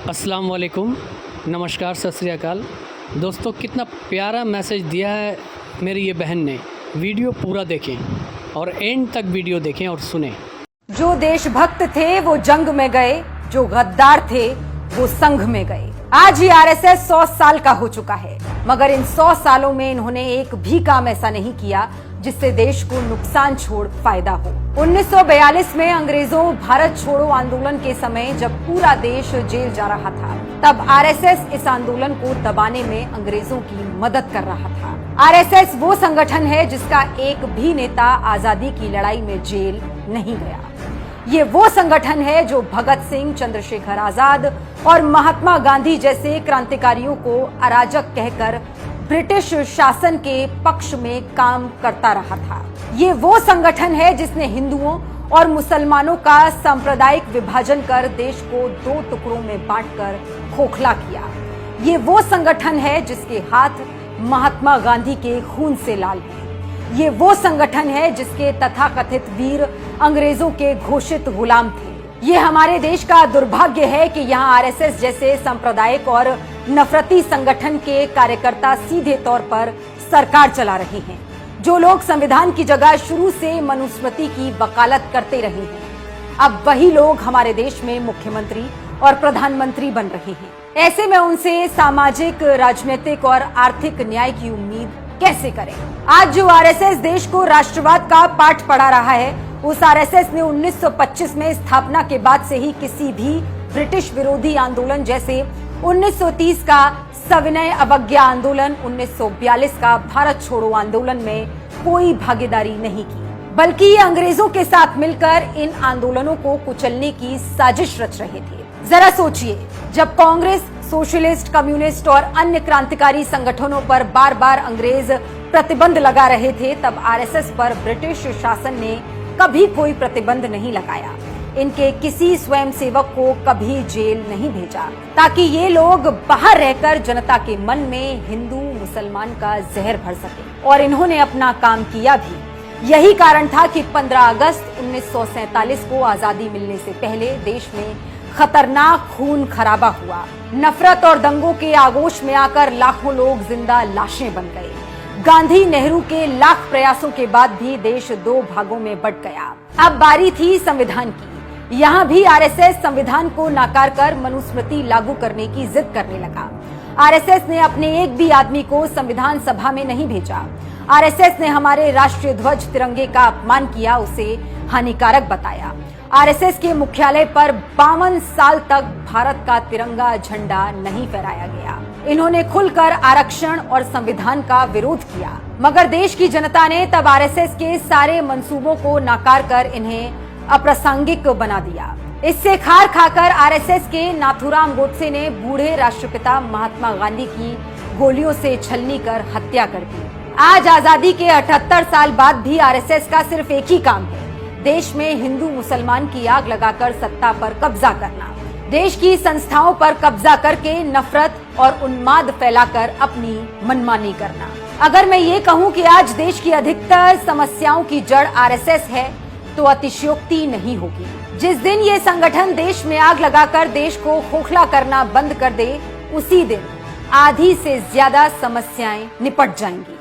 अस्सलाम वालेकुम, नमस्कार, सत श्री अकाल। दोस्तों, कितना प्यारा मैसेज दिया है मेरी ये बहन ने। वीडियो पूरा देखें और एंड तक वीडियो देखें और सुनें। जो देशभक्त थे वो जंग में गए, जो गद्दार थे वो संघ में गए। आज ही आरएसएस 100 साल का हो चुका है, मगर इन 100 सालों में इन्होंने एक भी काम ऐसा नहीं किया जिससे देश को नुकसान छोड़ फायदा हो। 1942 में अंग्रेजों भारत छोड़ो आंदोलन के समय जब पूरा देश जेल जा रहा था, तब आरएसएस इस आंदोलन को दबाने में अंग्रेजों की मदद कर रहा था। आरएसएस वो संगठन है जिसका एक भी नेता आजादी की लड़ाई में जेल नहीं गया। ये वो संगठन है जो भगत सिंह, चंद्रशेखर आजाद और महात्मा गांधी जैसे क्रांतिकारियों को अराजक कहकर ब्रिटिश शासन के पक्ष में काम करता रहा था। ये वो संगठन है जिसने हिंदुओं और मुसलमानों का सांप्रदायिक विभाजन कर देश को 2 टुकड़ों में बांटकर खोखला किया। ये वो संगठन है जिसके हाथ महात्मा गांधी के खून से लाल हैं। ये वो संगठन है जिसके तथाकथित वीर अंग्रेजों के घोषित गुलाम थे। ये हमारे देश का दुर्भाग्य है कि यहाँ आरएसएस जैसे सांप्रदायिक और नफरती संगठन के कार्यकर्ता सीधे तौर पर सरकार चला रहे हैं। जो लोग संविधान की जगह शुरू से मनुस्मृति की वकालत करते रहे हैं, अब वही लोग हमारे देश में मुख्यमंत्री और प्रधानमंत्री बन रहे हैं। ऐसे में उनसे सामाजिक, राजनीतिक और आर्थिक न्याय की उम्मीद कैसे करें? आज जो आरएसएस देश को राष्ट्रवाद का पाठ पढ़ा रहा है, उस आरएसएस ने 1925 में स्थापना के बाद से ही किसी भी ब्रिटिश विरोधी आंदोलन जैसे 1930 का सविनय अवज्ञा आंदोलन, 1942 का भारत छोड़ो आंदोलन में कोई भागीदारी नहीं की, बल्कि ये अंग्रेजों के साथ मिलकर इन आंदोलनों को कुचलने की साजिश रच रहे थे। जरा सोचिए, जब कांग्रेस, सोशलिस्ट, कम्युनिस्ट और अन्य क्रांतिकारी संगठनों पर बार बार अंग्रेज प्रतिबंध लगा रहे थे, तब आरएसएस पर ब्रिटिश शासन ने कभी कोई प्रतिबंध नहीं लगाया। इनके किसी स्वयंसेवक को कभी जेल नहीं भेजा, ताकि ये लोग बाहर रहकर जनता के मन में हिंदू मुसलमान का जहर भर सके, और इन्होंने अपना काम किया भी। यही कारण था कि 15 अगस्त 1947 को आजादी मिलने से पहले देश में खतरनाक खून खराबा हुआ। नफरत और दंगों के आगोश में आकर लाखों लोग जिंदा लाशें बन गए। गांधी, नेहरू के लाख प्रयासों के बाद भी देश 2 भागों में बंट गया। अब बारी थी संविधान की। यहाँ भी आरएसएस संविधान को नकार कर मनुस्मृति लागू करने की जिद करने लगा। आरएसएस ने अपने एक भी आदमी को संविधान सभा में नहीं भेजा। आरएसएस ने हमारे राष्ट्रीय ध्वज तिरंगे का अपमान किया, उसे हानिकारक बताया। आरएसएस के मुख्यालय पर 52 साल तक भारत का तिरंगा झंडा नहीं फहराया गया। इन्होंने खुलकर आरक्षण और संविधान का विरोध किया, मगर देश की जनता ने तब आरएसएस के सारे मंसूबों को नकार कर इन्हें अप्रासंगिक बना दिया। इससे खार खाकर आरएसएस के नाथूराम गोडसे ने बूढ़े राष्ट्रपिता महात्मा गांधी की गोलियों से छलनी कर हत्या कर दी। आज आजादी के 78 साल बाद भी आरएसएस का सिर्फ एक ही काम है, देश में हिंदू मुसलमान की आग लगाकर सत्ता पर कब्जा करना, देश की संस्थाओं पर कब्जा करके नफरत और उन्माद फैलाकर अपनी मनमानी करना। अगर मैं ये कहूँ कि आज देश की अधिकतर समस्याओं की जड़ आरएसएस है, तो अतिशयोक्ति नहीं होगी। जिस दिन ये संगठन देश में आग लगाकर देश को खोखला करना बंद कर दे, उसी दिन आधी से ज्यादा समस्याएं निपट जाएंगी।